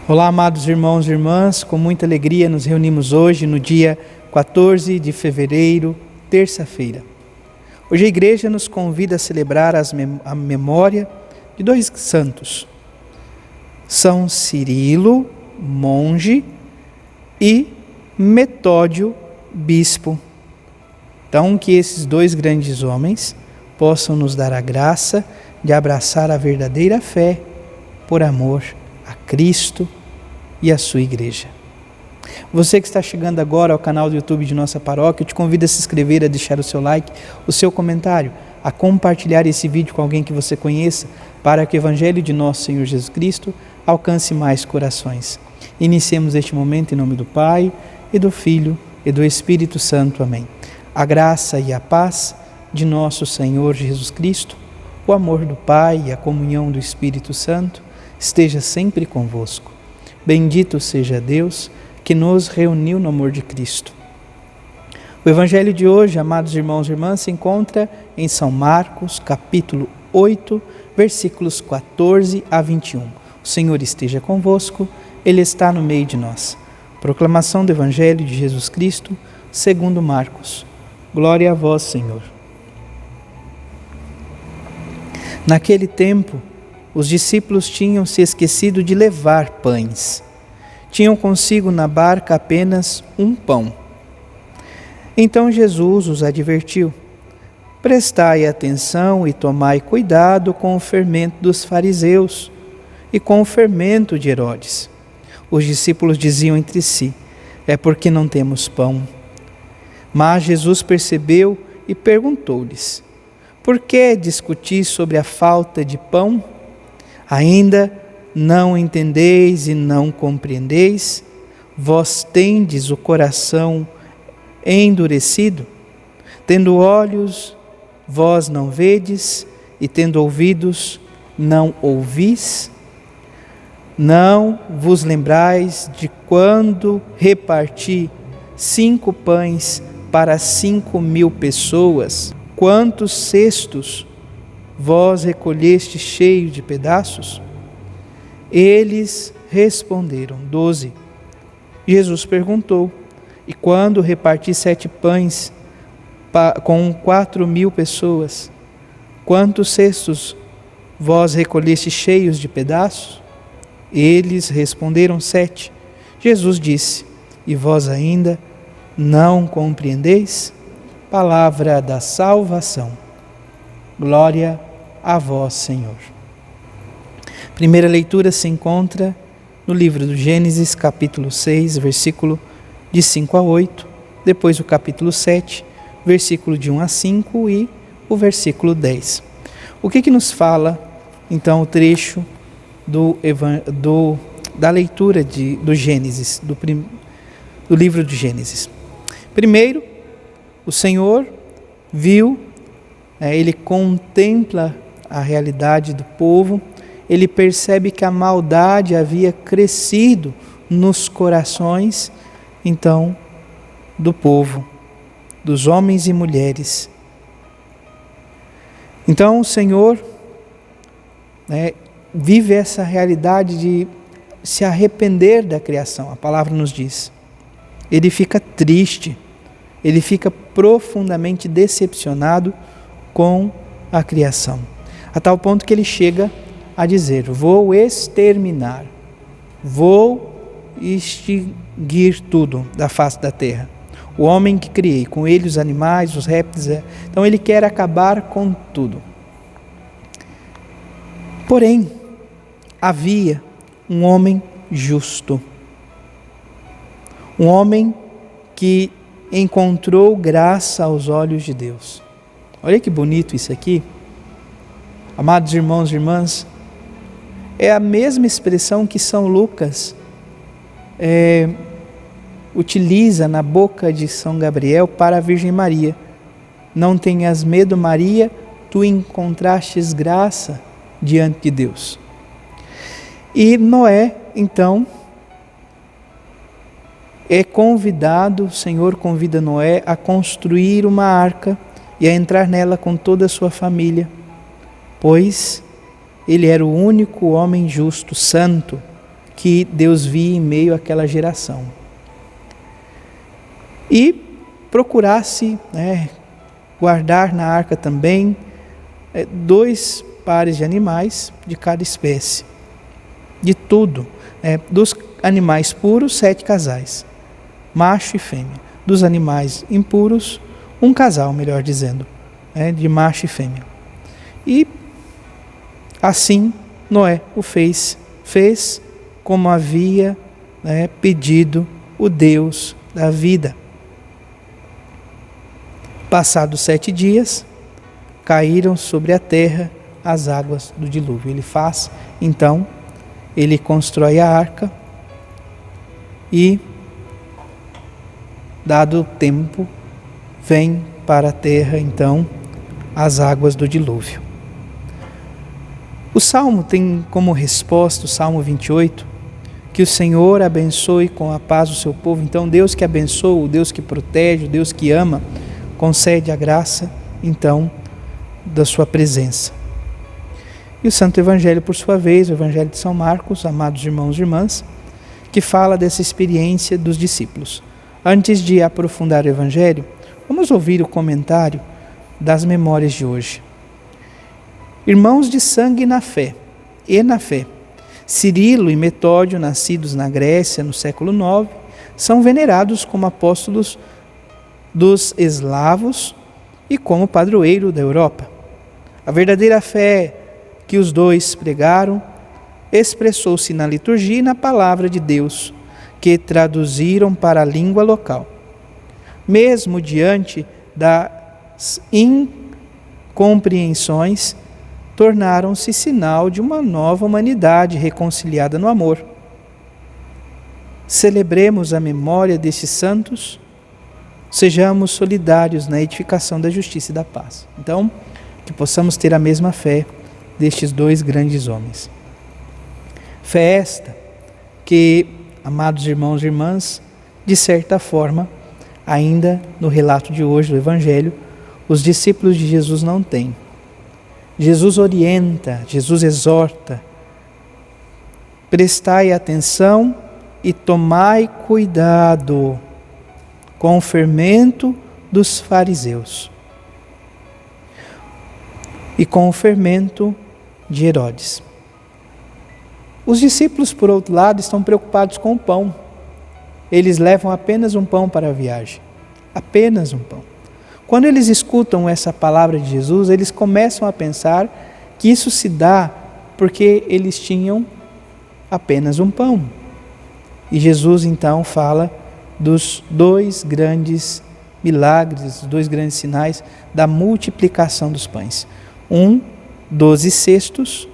Olá, amados irmãos e irmãs, com muita alegria nos reunimos hoje no dia 14 de fevereiro, terça-feira. Hoje a igreja nos convida a celebrar a memória de dois santos, São Cirilo, monge, e Metódio, bispo. Então, que esses dois grandes homens possam nos dar a graça de abraçar a verdadeira fé por amor a Cristo e a sua igreja. Você que está chegando agora ao canal do YouTube de nossa paróquia, eu te convido a se inscrever, a deixar o seu like, o seu comentário, a compartilhar esse vídeo com alguém que você conheça, para que o Evangelho de nosso Senhor Jesus Cristo alcance mais corações. Iniciemos este momento em nome do Pai, e do Filho, e do Espírito Santo. Amém. A graça e a paz de nosso Senhor Jesus Cristo, o amor do Pai e a comunhão do Espírito Santo esteja sempre convosco. Bendito seja Deus que nos reuniu no amor de Cristo. O Evangelho de hoje, amados irmãos e irmãs, se encontra em São Marcos, capítulo 8, versículos 14 a 21. O Senhor esteja convosco, Ele está no meio de nós. Proclamação do Evangelho de Jesus Cristo, segundo Marcos. Glória a vós, Senhor. Naquele tempo, os discípulos tinham se esquecido de levar pães. Tinham consigo na barca apenas um pão. Então Jesus os advertiu: prestai atenção e tomai cuidado com o fermento dos fariseus e com o fermento de Herodes. Os discípulos diziam entre si: é porque não temos pão. Mas Jesus percebeu e perguntou-lhes: por que discutis sobre a falta de pão? Ainda não entendeis e não compreendeis? Vós tendes o coração endurecido? Tendo olhos, vós não vedes, e tendo ouvidos, não ouvis? Não vos lembrais de quando reparti 5 pães para 5.000 pessoas? Quantos cestos vós recolheste cheios de pedaços? Eles responderam: 12. Jesus perguntou: e quando reparti 7 pães com 4.000 pessoas, quantos cestos vós recolheste cheios de pedaços? Eles responderam: 7. Jesus disse: e vós ainda não compreendeis? Palavra da salvação. Glória a vós, Senhor. Primeira leitura se encontra no livro do Gênesis, capítulo 6, versículo de 5 a 8, depois o capítulo 7, versículo de 1 a 5 e o versículo 10. O que nos fala, então, o trecho da leitura do Gênesis, do livro do Gênesis? Primeiro, o Senhor viu, ele contempla a realidade do povo, ele percebe que a maldade havia crescido nos corações, então, do povo, dos homens e mulheres. Então o Senhor vive essa realidade de se arrepender da criação, a palavra nos diz. Ele fica triste, ele fica profundamente decepcionado com a criação, a tal ponto que ele chega a dizer: vou exterminar, vou extinguir tudo da face da terra. O homem que criei, com ele os animais, os répteis, então ele quer acabar com tudo. Porém, havia um homem justo, um homem que encontrou graça aos olhos de Deus. Olha que bonito isso aqui. Amados irmãos e irmãs, é a mesma expressão que São Lucas utiliza na boca de São Gabriel para a Virgem Maria. Não tenhas medo, Maria, tu encontrastes graça diante de Deus. E Noé, então, o Senhor convida Noé a construir uma arca e a entrar nela com toda a sua família, pois ele era o único homem justo, santo, que Deus via em meio àquela geração. E procurasse guardar na arca também 2 pares de animais de cada espécie, de tudo, dos animais puros 7 casais, macho e fêmea, dos animais impuros 1 casal, melhor dizendo, de macho e fêmea. E assim Noé o fez como havia pedido o Deus da vida. Passados 7 dias, caíram sobre a terra as águas do dilúvio. Ele constrói a arca e, dado o tempo, vem para a terra, então, as águas do dilúvio. O Salmo tem como resposta, o Salmo 28, que o Senhor abençoe com a paz o seu povo. Então, Deus que abençoa, o Deus que protege, o Deus que ama, concede a graça, então, da sua presença. E o Santo Evangelho, por sua vez, o Evangelho de São Marcos, amados irmãos e irmãs, que fala dessa experiência dos discípulos. Antes de aprofundar o Evangelho, vamos ouvir o comentário das memórias de hoje. Irmãos de sangue na fé, Cirilo e Metódio, nascidos na Grécia no século IX, são venerados como apóstolos dos eslavos e como padroeiro da Europa. A verdadeira fé que os dois pregaram expressou-se na liturgia e na palavra de Deus, que traduziram para a língua local. Mesmo diante das incompreensões, tornaram-se sinal de uma nova humanidade reconciliada no amor. Celebremos a memória desses santos, sejamos solidários na edificação da justiça e da paz. Então, que possamos ter a mesma fé destes 2 grandes homens. Fé esta que, amados irmãos e irmãs, de certa forma, ainda no relato de hoje do Evangelho, os discípulos de Jesus não têm. Jesus orienta, Jesus exorta: prestai atenção e tomai cuidado com o fermento dos fariseus e com o fermento de Herodes. Os discípulos, por outro lado, estão preocupados com o pão. Eles levam apenas um pão para a viagem, apenas um pão. Quando eles escutam essa palavra de Jesus, eles começam a pensar que isso se dá porque eles tinham apenas um pão. E Jesus então fala dos 2 grandes milagres, 2 grandes sinais da multiplicação dos pães. 12 cestos,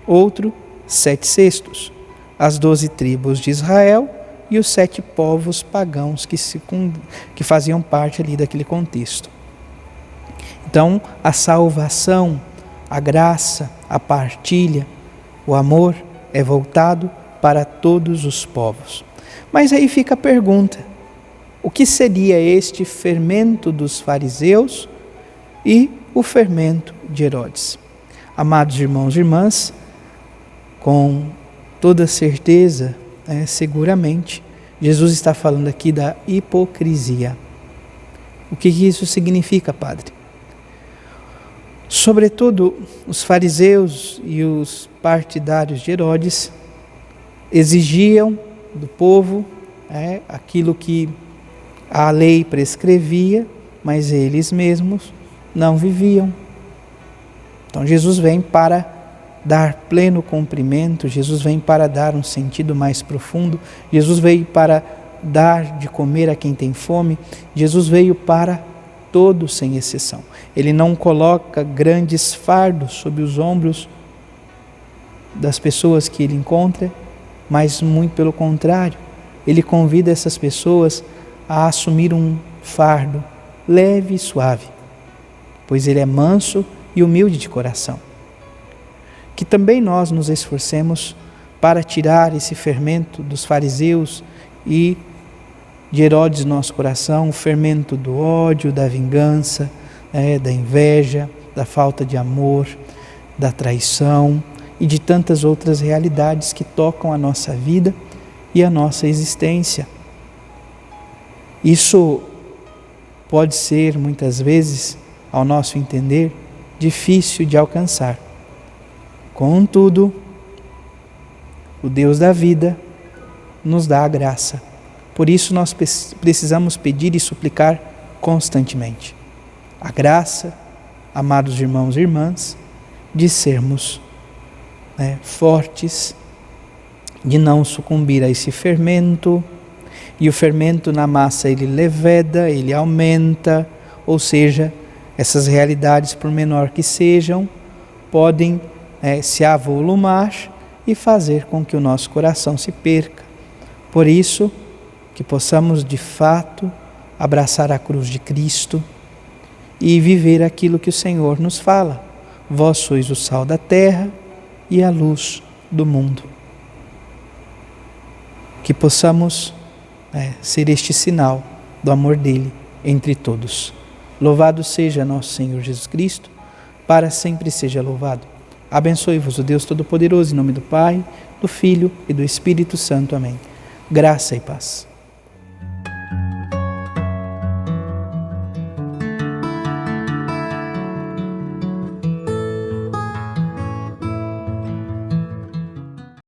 outro 7 cestos. As 12 tribos de Israel e os 7 povos pagãos que faziam parte ali daquele contexto. Então, a salvação, a graça, a partilha, o amor é voltado para todos os povos. Mas aí fica a pergunta: o que seria este fermento dos fariseus e o fermento de Herodes? Amados irmãos e irmãs, com toda certeza, seguramente, Jesus está falando aqui da hipocrisia. O que isso significa, Padre? Sobretudo, os fariseus e os partidários de Herodes exigiam do povo aquilo que a lei prescrevia, mas eles mesmos não viviam. Então Jesus vem para dar pleno cumprimento, Jesus vem para dar um sentido mais profundo, Jesus veio para dar de comer a quem tem fome, Jesus veio para todos sem exceção. Ele não coloca grandes fardos sobre os ombros das pessoas que ele encontra, mas muito pelo contrário, ele convida essas pessoas a assumir um fardo leve e suave, pois ele é manso e humilde de coração. Que também nós nos esforcemos para tirar esse fermento dos fariseus e de Herodes no nosso coração, o fermento do ódio, da vingança, da inveja, da falta de amor, da traição, e de tantas outras realidades que tocam a nossa vida e a nossa existência. Isso pode ser, muitas vezes, ao nosso entender, difícil de alcançar. Contudo, o Deus da vida nos dá a graça. Por isso nós precisamos pedir e suplicar constantemente a graça, amados irmãos e irmãs, de sermos fortes, de não sucumbir a esse fermento. E o fermento na massa ele leveda, ele aumenta, ou seja, essas realidades, por menor que sejam, podem se avolumar e fazer com que o nosso coração se perca. Por isso, que possamos de fato abraçar a cruz de Cristo e viver aquilo que o Senhor nos fala. Vós sois o sal da terra e a luz do mundo. Que possamos ser este sinal do amor dele entre todos. Louvado seja nosso Senhor Jesus Cristo, para sempre seja louvado. Abençoe-vos o Deus Todo-Poderoso, em nome do Pai, do Filho e do Espírito Santo. Amém. Graça e paz.